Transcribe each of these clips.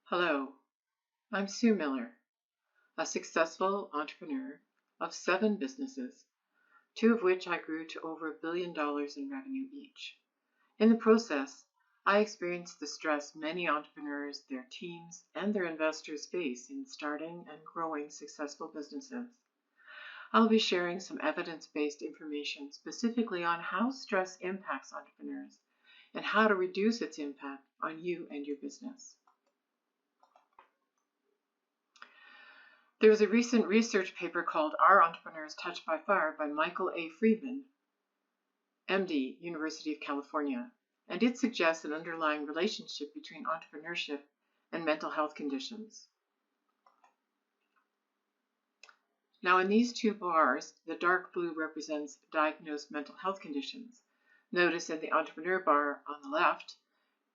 Hello, I'm Sue Miller, a successful entrepreneur of 7 businesses, 2 of which I grew to over $1 billion in revenue each. In the process, I experienced the stress many entrepreneurs, their teams, and their investors face in starting and growing successful businesses. I'll be sharing some evidence-based information specifically on how stress impacts entrepreneurs and how to reduce its impact on you and your business. There was a recent research paper called Are Entrepreneurs Touched by Fire by Michael A. Freeman, MD, University of California, and it suggests an underlying relationship between entrepreneurship and mental health conditions. Now in these 2 bars, the dark blue represents diagnosed mental health conditions. Notice in the entrepreneur bar on the left,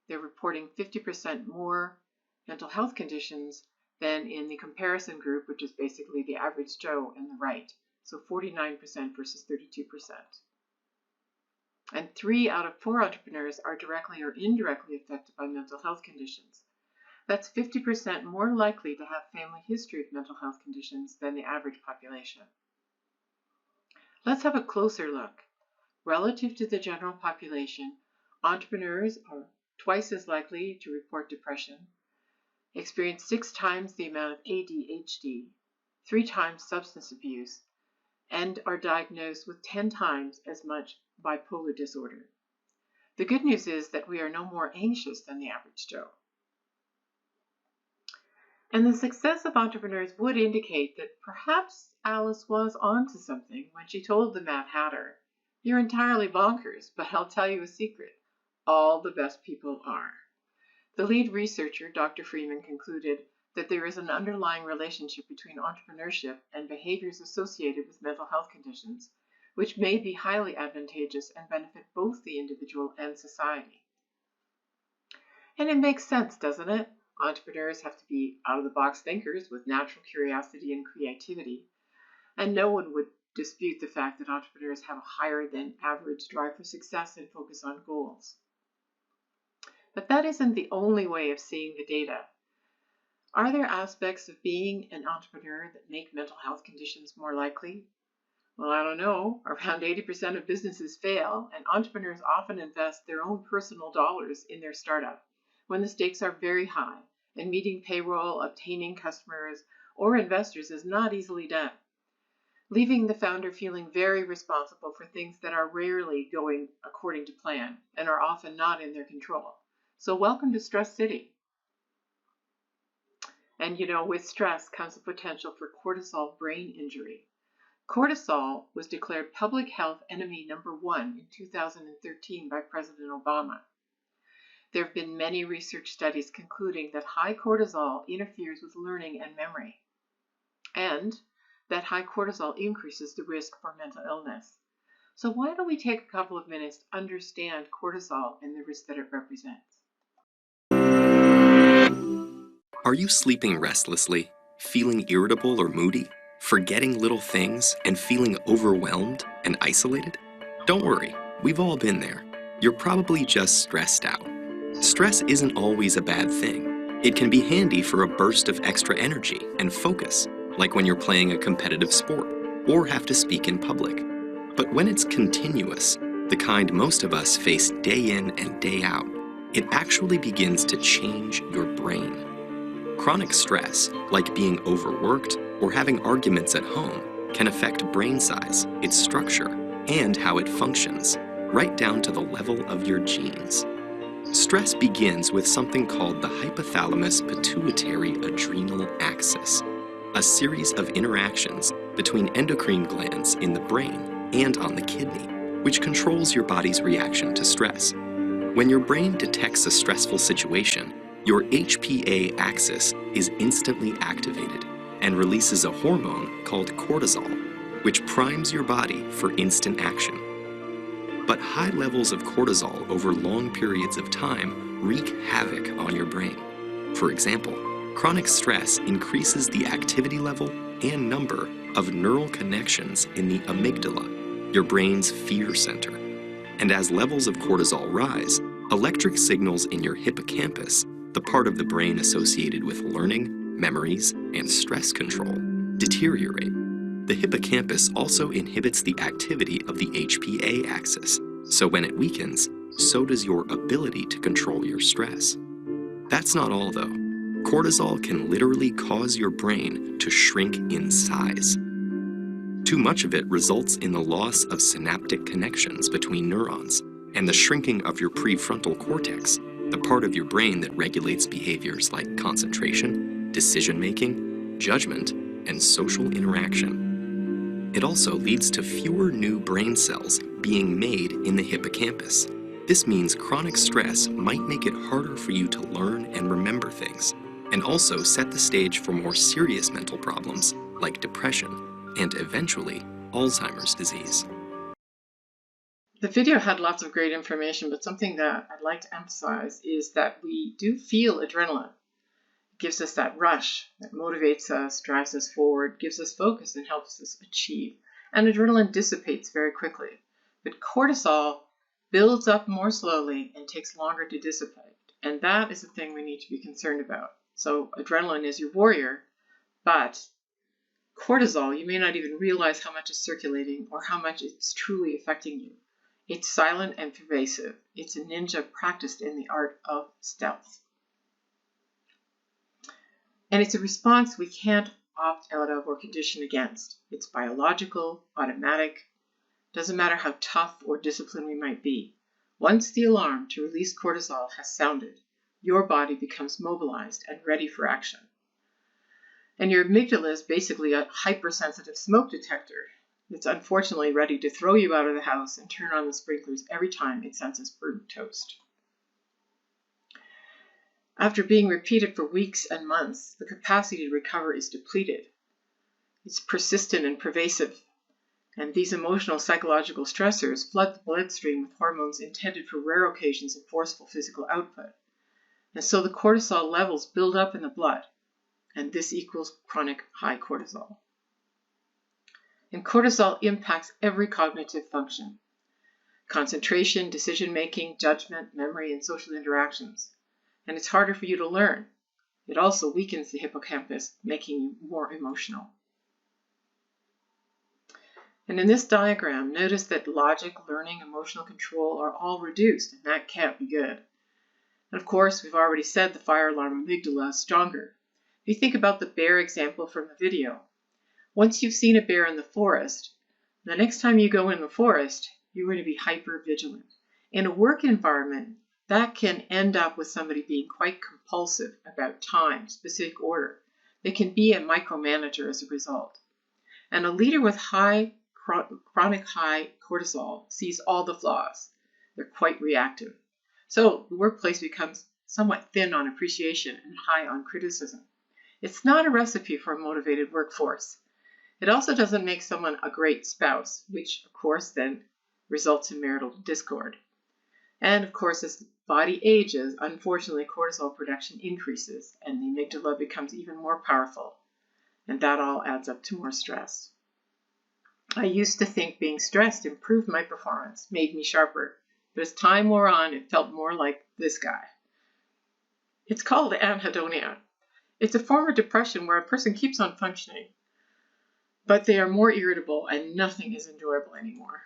they're reporting 50% more mental health conditions than in the comparison group, which is basically the average Joe in the right. So 49% versus 32%. And 3 out of 4 entrepreneurs are directly or indirectly affected by mental health conditions. That's 50% more likely to have family history of mental health conditions than the average population. Let's have a closer look. Relative to the general population, entrepreneurs are twice as likely to report depression, experience 6 times the amount of ADHD, 3 times substance abuse, and are diagnosed with 10 times as much bipolar disorder. The good news is that we are no more anxious than the average Joe. And the success of entrepreneurs would indicate that perhaps Alice was onto something when she told the Mad Hatter, "You're entirely bonkers, but I'll tell you a secret. All the best people are." The lead researcher, Dr. Freeman, concluded that there is an underlying relationship between entrepreneurship and behaviors associated with mental health conditions, which may be highly advantageous and benefit both the individual and society. And it makes sense, doesn't it? Entrepreneurs have to be out-of-the-box thinkers with natural curiosity and creativity, and no one would dispute the fact that entrepreneurs have a higher than average drive for success and focus on goals. But that isn't the only way of seeing the data. Are there aspects of being an entrepreneur that make mental health conditions more likely? Well, I don't know. Around 80% of businesses fail, and entrepreneurs often invest their own personal dollars in their startup when the stakes are very high, and meeting payroll, obtaining customers, or investors is not easily done, leaving the founder feeling very responsible for things that are rarely going according to plan and are often not in their control. So welcome to Stress City. And with stress comes the potential for cortisol brain injury. Cortisol was declared public health enemy number 1 in 2013 by President Obama. There have been many research studies concluding that high cortisol interferes with learning and memory, and that high cortisol increases the risk for mental illness. So why don't we take a couple of minutes to understand cortisol and the risk that it represents? Are you sleeping restlessly, feeling irritable or moody, forgetting little things, and feeling overwhelmed and isolated? Don't worry, we've all been there. You're probably just stressed out. Stress isn't always a bad thing. It can be handy for a burst of extra energy and focus, like when you're playing a competitive sport or have to speak in public. But when it's continuous, the kind most of us face day in and day out, it actually begins to change your brain. Chronic stress, like being overworked or having arguments at home, can affect brain size, its structure, and how it functions, right down to the level of your genes. Stress begins with something called the hypothalamus-pituitary-adrenal axis, a series of interactions between endocrine glands in the brain and on the kidney, which controls your body's reaction to stress. When your brain detects a stressful situation, your HPA axis is instantly activated and releases a hormone called cortisol, which primes your body for instant action. But high levels of cortisol over long periods of time wreak havoc on your brain. For example, chronic stress increases the activity level and number of neural connections in the amygdala, your brain's fear center. And as levels of cortisol rise, electric signals in your hippocampus the part of the brain associated with learning, memories, and stress control, deteriorate. The hippocampus also inhibits the activity of the HPA axis, so when it weakens, so does your ability to control your stress. That's not all, though. Cortisol can literally cause your brain to shrink in size. Too much of it results in the loss of synaptic connections between neurons and the shrinking of your prefrontal cortex, the part of your brain that regulates behaviors like concentration, decision-making, judgment, and social interaction. It also leads to fewer new brain cells being made in the hippocampus. This means chronic stress might make it harder for you to learn and remember things, and also set the stage for more serious mental problems like depression and eventually Alzheimer's disease. The video had lots of great information, but something that I'd like to emphasize is that we do feel adrenaline. It gives us that rush that motivates us, drives us forward, gives us focus, and helps us achieve. And adrenaline dissipates very quickly. But cortisol builds up more slowly and takes longer to dissipate. And that is the thing we need to be concerned about. So adrenaline is your warrior, but cortisol, you may not even realize how much is circulating or how much it's truly affecting you. It's silent and pervasive. It's a ninja practiced in the art of stealth. And it's a response we can't opt out of or condition against. It's biological, automatic. Doesn't matter how tough or disciplined we might be. Once the alarm to release cortisol has sounded, your body becomes mobilized and ready for action. And your amygdala is basically a hypersensitive smoke detector. It's unfortunately ready to throw you out of the house and turn on the sprinklers every time it senses burnt toast. After being repeated for weeks and months, the capacity to recover is depleted. It's persistent and pervasive, and these emotional psychological stressors flood the bloodstream with hormones intended for rare occasions of forceful physical output. And so the cortisol levels build up in the blood, and this equals chronic high cortisol. And cortisol impacts every cognitive function: concentration, decision-making, judgment, memory, and social interactions. And it's harder for you to learn. It also weakens the hippocampus, making you more emotional. And in this diagram, notice that logic, learning, emotional control are all reduced, and that can't be good. And of course, we've already said the fire alarm amygdala is stronger. If you think about the bear example from the video, once you've seen a bear in the forest, the next time you go in the forest, you're going to be hyper vigilant. In a work environment, that can end up with somebody being quite compulsive about time, specific order. They can be a micromanager as a result. And a leader with chronic high cortisol sees all the flaws. They're quite reactive. So the workplace becomes somewhat thin on appreciation and high on criticism. It's not a recipe for a motivated workforce. It also doesn't make someone a great spouse, which of course then results in marital discord. And of course, as the body ages, unfortunately, cortisol production increases and the amygdala becomes even more powerful. And that all adds up to more stress. I used to think being stressed improved my performance, made me sharper. But as time wore on, it felt more like this guy. It's called anhedonia. It's a form of depression where a person keeps on functioning, but they are more irritable and nothing is enjoyable anymore.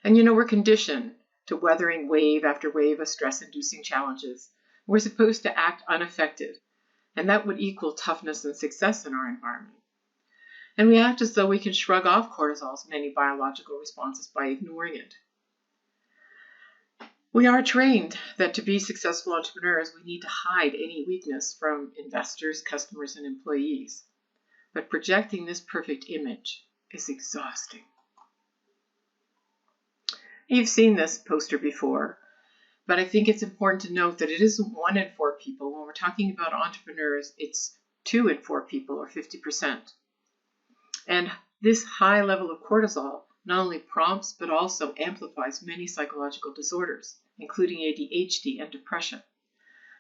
And we're conditioned to weathering wave after wave of stress-inducing challenges. We're supposed to act unaffected, and that would equal toughness and success in our environment. And we act as though we can shrug off cortisol's many biological responses by ignoring it. We are trained that to be successful entrepreneurs, we need to hide any weakness from investors, customers, and employees. But projecting this perfect image is exhausting. You've seen this poster before, but I think it's important to note that it isn't 1 in 4 people. When we're talking about entrepreneurs, it's 2 in 4 people, or 50%. And this high level of cortisol not only prompts but also amplifies many psychological disorders, including ADHD and depression.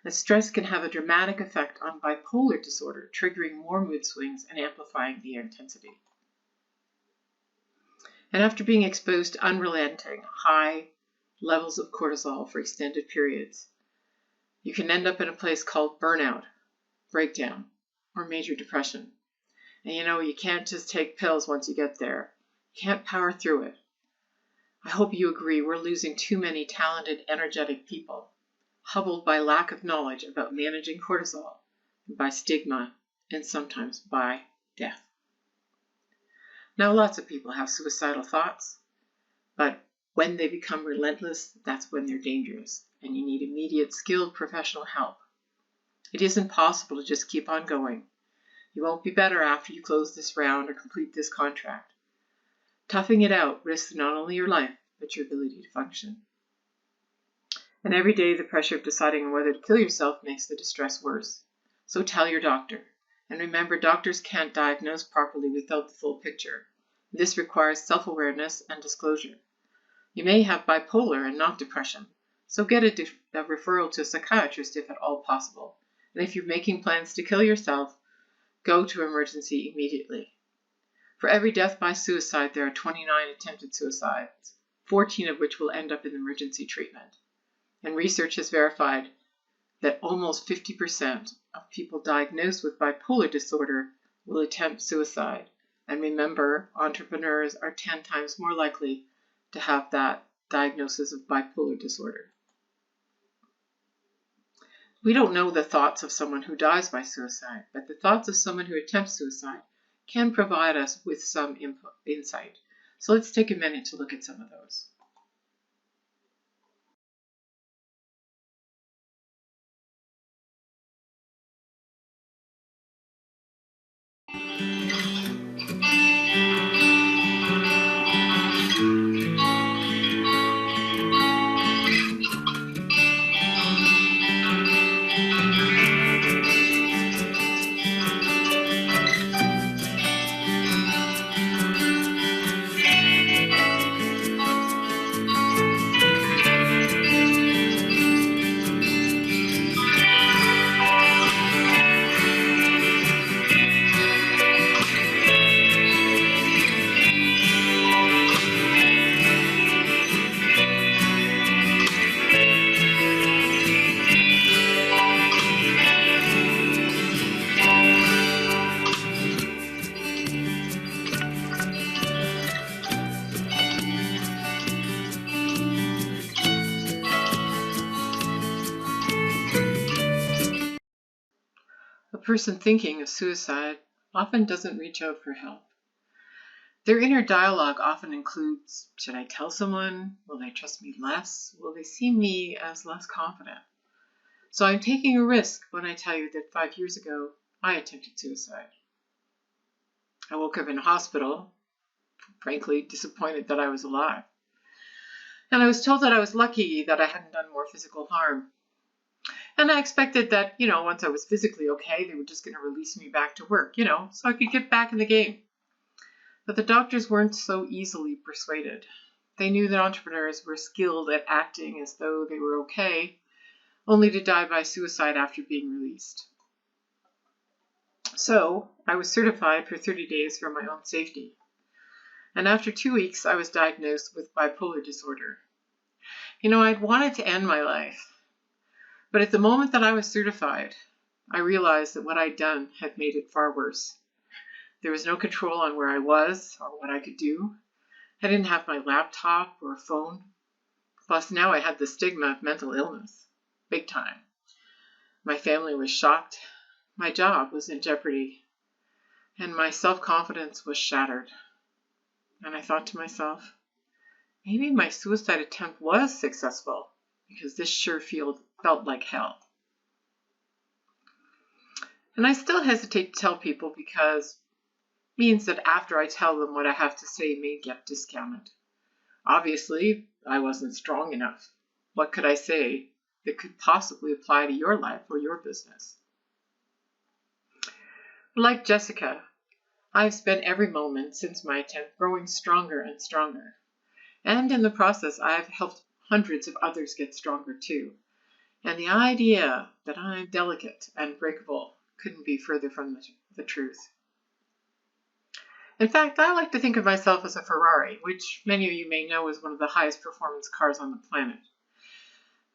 And stress can have a dramatic effect on bipolar disorder, triggering more mood swings and amplifying the intensity. And after being exposed to unrelenting high levels of cortisol for extended periods, You can end up in a place called burnout, breakdown, or major depression. And you can't just take pills once you get there. You can't power through it. I hope you agree we're losing too many talented, energetic people, hobbled by lack of knowledge about managing cortisol, by stigma, and sometimes by death. Now, lots of people have suicidal thoughts, but when they become relentless, that's when they're dangerous, and you need immediate, skilled professional help. It isn't possible to just keep on going. You won't be better after you close this round or complete this contract. Toughing it out risks not only your life, but your ability to function. And every day, the pressure of deciding on whether to kill yourself makes the distress worse. So tell your doctor. And remember, doctors can't diagnose properly without the full picture. This requires self-awareness and disclosure. You may have bipolar and not depression, so get a referral to a psychiatrist if at all possible. And if you're making plans to kill yourself, go to emergency immediately. For every death by suicide, there are 29 attempted suicides, 14 of which will end up in emergency treatment. And research has verified that almost 50% of people diagnosed with bipolar disorder will attempt suicide. And remember, entrepreneurs are 10 times more likely to have that diagnosis of bipolar disorder. We don't know the thoughts of someone who dies by suicide, but the thoughts of someone who attempts suicide can provide us with some insight. So let's take a minute to look at some of those. A person thinking of suicide often doesn't reach out for help. Their inner dialogue often includes, should I tell someone? Will they trust me less? Will they see me as less confident? So I'm taking a risk when I tell you that 5 years ago, I attempted suicide. I woke up in a hospital, frankly disappointed that I was alive. And I was told that I was lucky that I hadn't done more physical harm. And I expected that, once I was physically okay, they were just going to release me back to work, so I could get back in the game. But the doctors weren't so easily persuaded. They knew that entrepreneurs were skilled at acting as though they were okay, only to die by suicide after being released. So I was certified for 30 days for my own safety. And after 2 weeks, I was diagnosed with bipolar disorder. I'd wanted to end my life. But at the moment that I was certified, I realized that what I'd done had made it far worse. There was no control on where I was or what I could do. I didn't have my laptop or a phone. Plus, now I had the stigma of mental illness. Big time. My family was shocked. My job was in jeopardy. And my self-confidence was shattered. And I thought to myself, maybe my suicide attempt was successful, because this sure felt like hell. And I still hesitate to tell people because it means that after I tell them what I have to say may get discounted. Obviously, I wasn't strong enough. What could I say that could possibly apply to your life or your business? Like Jessica, I've spent every moment since my attempt growing stronger and stronger. And in the process, I've helped hundreds of others get stronger too. And the idea that I'm delicate and breakable couldn't be further from the truth. In fact, I like to think of myself as a Ferrari, which many of you may know is one of the highest performance cars on the planet.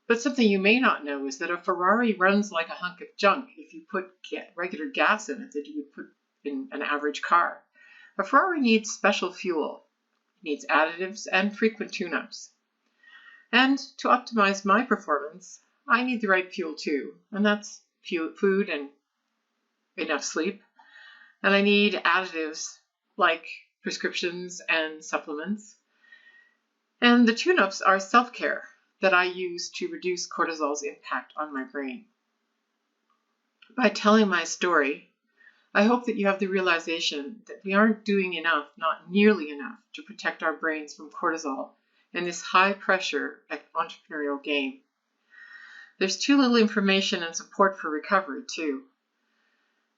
But something you may not know is that a Ferrari runs like a hunk of junk if you put regular gas in it that you would put in an average car. A Ferrari needs special fuel, needs additives and frequent tune-ups. And to optimize my performance, I need the right fuel too, and that's food and enough sleep. And I need additives like prescriptions and supplements. And the tune-ups are self-care that I use to reduce cortisol's impact on my brain. By telling my story, I hope that you have the realization that we aren't doing enough, not nearly enough, to protect our brains from cortisol in this high-pressure entrepreneurial game. There's too little information and support for recovery, too.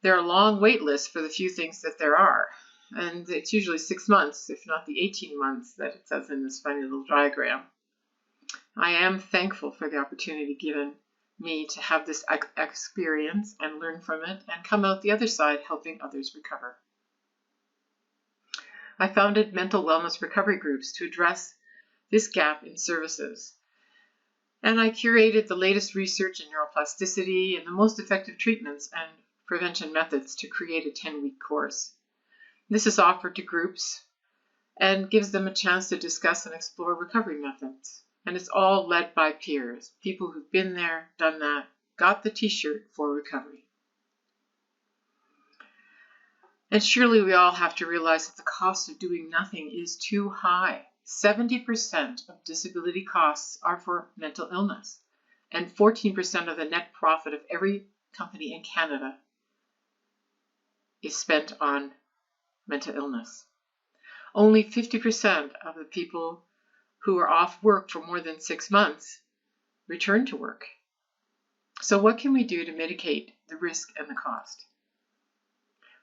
There are long wait lists for the few things that there are, and it's usually 6 months, if not the 18 months that it says in this funny little diagram. I am thankful for the opportunity given me to have this experience and learn from it and come out the other side helping others recover. I founded mental wellness recovery groups to address this gap in services. And I curated the latest research in neuroplasticity and the most effective treatments and prevention methods to create a 10-week course. This is offered to groups and gives them a chance to discuss and explore recovery methods. And it's all led by peers, people who've been there, done that, got the t-shirt for recovery. And surely we all have to realize that the cost of doing nothing is too high. 70% of disability costs are for mental illness, and 14% of the net profit of every company in Canada is spent on mental illness. Only 50% of the people who are off work for more than 6 months return to work. So what can we do to mitigate the risk and the cost?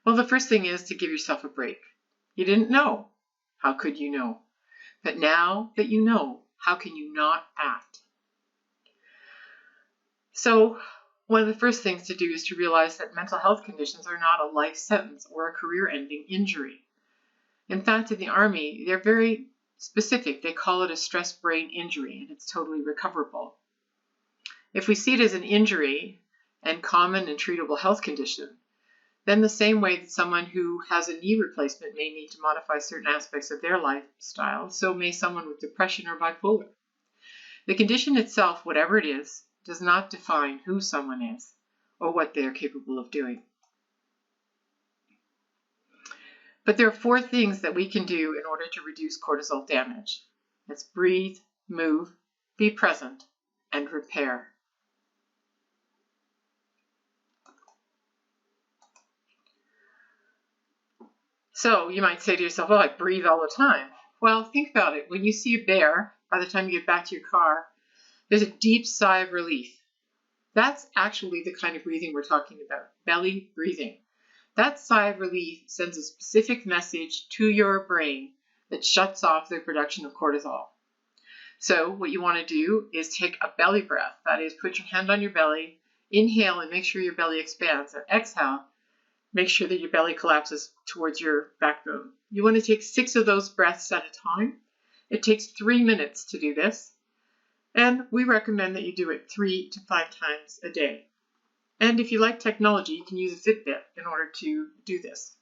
Well, the first thing is to give yourself a break. You didn't know. How could you know? But now that you know, how can you not act? So one of the first things to do is to realize that mental health conditions are not a life sentence or a career-ending injury. In fact, in the Army, they're very specific. They call it a stress brain injury, and it's totally recoverable. If we see it as an injury and common and treatable health condition, then the same way that someone who has a knee replacement may need to modify certain aspects of their lifestyle, so may someone with depression or bipolar. The condition itself, whatever it is, does not define who someone is or what they are capable of doing. But there are 4 things that we can do in order to reduce cortisol damage. That's breathe, move, be present, and repair. So you might say to yourself, well, I breathe all the time. Well, think about it. When you see a bear, by the time you get back to your car, there's a deep sigh of relief. That's actually the kind of breathing we're talking about, belly breathing. That sigh of relief sends a specific message to your brain that shuts off the production of cortisol. So what you want to do is take a belly breath. That is, put your hand on your belly, inhale and make sure your belly expands, and exhale, make sure that your belly collapses towards your backbone. You want to take 6 of those breaths at a time. It takes 3 minutes to do this. And we recommend that you do it 3 to 5 times a day. And if you like technology, you can use a Fitbit in order to do this.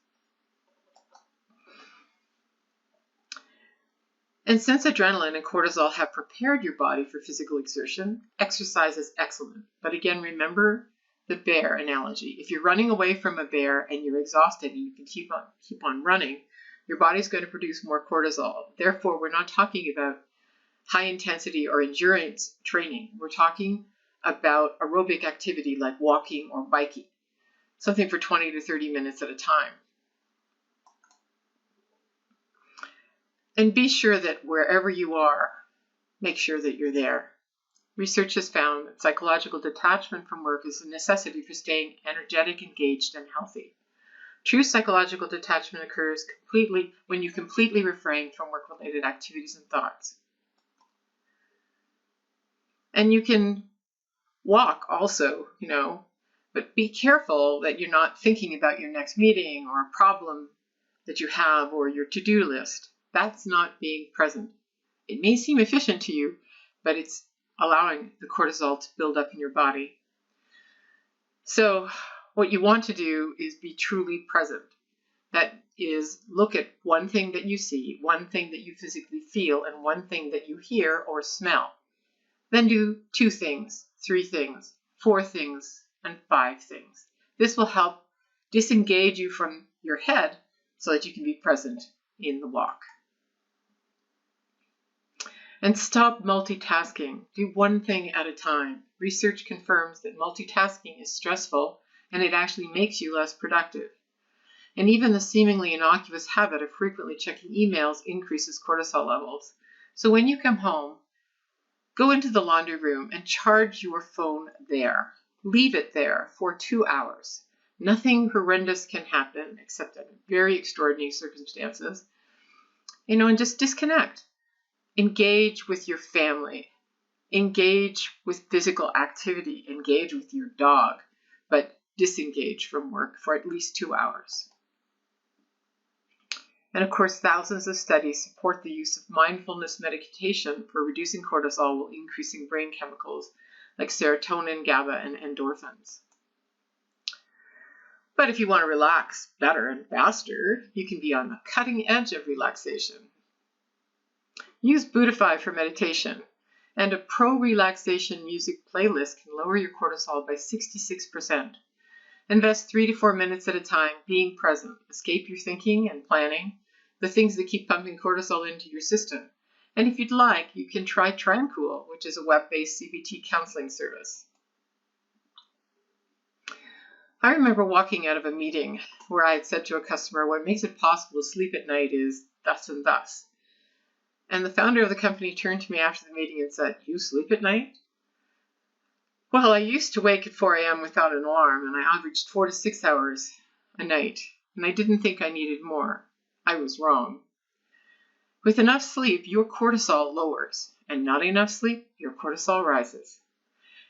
And since adrenaline and cortisol have prepared your body for physical exertion, exercise is excellent. But again, remember the bear analogy. If you're running away from a bear and you're exhausted and you can keep on running, your body's going to produce more cortisol. Therefore, we're not talking about high intensity or endurance training. We're talking about aerobic activity like walking or biking, something for 20 to 30 minutes at a time. And be sure that wherever you are, make sure that you're there. Research has found that psychological detachment from work is a necessity for staying energetic, engaged, and healthy. True psychological detachment occurs when you completely refrain from work-related activities and thoughts. And you can walk also, but be careful that you're not thinking about your next meeting or a problem that you have or your to-do list. That's not being present. It may seem efficient to you, but it's allowing the cortisol to build up in your body. So what you want to do is be truly present. That is, look at one thing that you see, one thing that you physically feel, and one thing that you hear or smell. Then do 2 things, 3 things, 4 things, and 5 things. This will help disengage you from your head so that you can be present in the walk. And stop multitasking. Do one thing at a time. Research confirms that multitasking is stressful and it actually makes you less productive. And even the seemingly innocuous habit of frequently checking emails increases cortisol levels. So when you come home, go into the laundry room and charge your phone there. Leave it there for 2 hours. Nothing horrendous can happen except in very extraordinary circumstances. And just disconnect. Engage with your family. Engage with physical activity. Engage with your dog, but disengage from work for at least 2 hours. And of course, thousands of studies support the use of mindfulness meditation for reducing cortisol while increasing brain chemicals like serotonin, GABA, and endorphins. But if you want to relax better and faster, you can be on the cutting edge of relaxation. Use Buddhify for meditation, and a pro-relaxation music playlist can lower your cortisol by 66%. Invest 3 to 4 minutes at a time being present. Escape your thinking and planning, the things that keep pumping cortisol into your system. And if you'd like, you can try Tranquil, which is a web-based CBT counseling service. I remember walking out of a meeting where I had said to a customer, what makes it possible to sleep at night is thus and thus. And the founder of the company turned to me after the meeting and said, you sleep at night? Well, I used to wake at 4 a.m. without an alarm, and I averaged 4 to 6 hours a night, and I didn't think I needed more. I was wrong. With enough sleep, your cortisol lowers, and not enough sleep, your cortisol rises.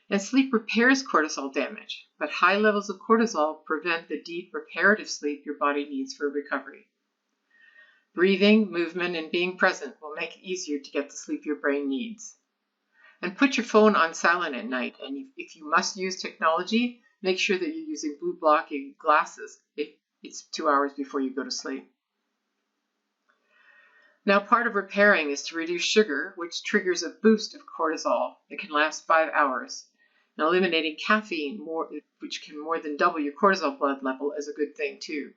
And sleep repairs cortisol damage, but high levels of cortisol prevent the deep reparative sleep your body needs for recovery. Breathing, movement, and being present will make it easier to get the sleep your brain needs. And put your phone on silent at night, and if you must use technology, make sure that you're using blue blocking glasses if it's 2 hours before you go to sleep. Now, part of repairing is to reduce sugar, which triggers a boost of cortisol that can last 5 hours. Now, eliminating caffeine, which can more than double your cortisol blood level, is a good thing too.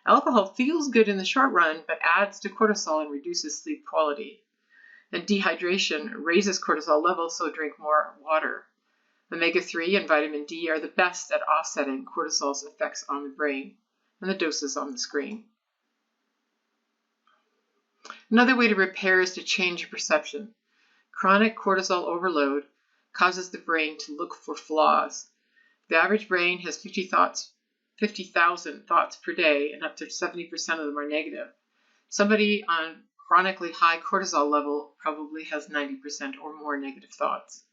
Alcohol feels good in the short run, but adds to cortisol and reduces sleep quality. And dehydration raises cortisol levels, so drink more water. Omega-3 and vitamin D are the best at offsetting cortisol's effects on the brain, and the doses on the screen. Another way to repair is to change your perception. Chronic cortisol overload causes the brain to look for flaws. The average brain has 50,000 thoughts per day, and up to 70% of them are negative. Somebody on chronically high cortisol level probably has 90% or more negative thoughts.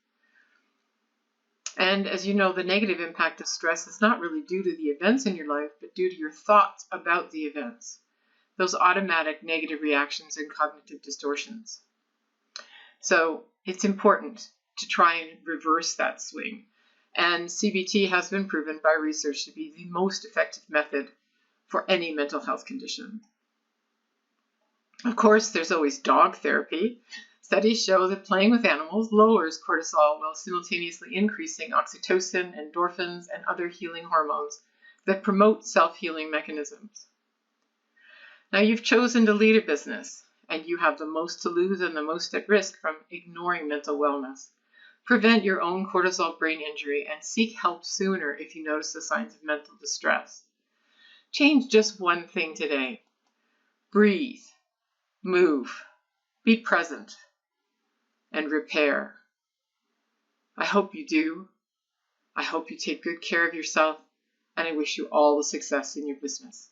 And as you know, the negative impact of stress is not really due to the events in your life, but due to your thoughts about the events. Those automatic negative reactions and cognitive distortions. So it's important to try and reverse that swing. And CBT has been proven by research to be the most effective method for any mental health condition. Of course, there's always dog therapy. Studies show that playing with animals lowers cortisol while simultaneously increasing oxytocin, endorphins, and other healing hormones that promote self-healing mechanisms. Now, you've chosen to lead a business, and you have the most to lose and the most at risk from ignoring mental wellness. Prevent your own cortisol brain injury and seek help sooner if you notice the signs of mental distress. Change just one thing today. Breathe, move, be present, and repair. I hope you do. I hope you take good care of yourself, and I wish you all the success in your business.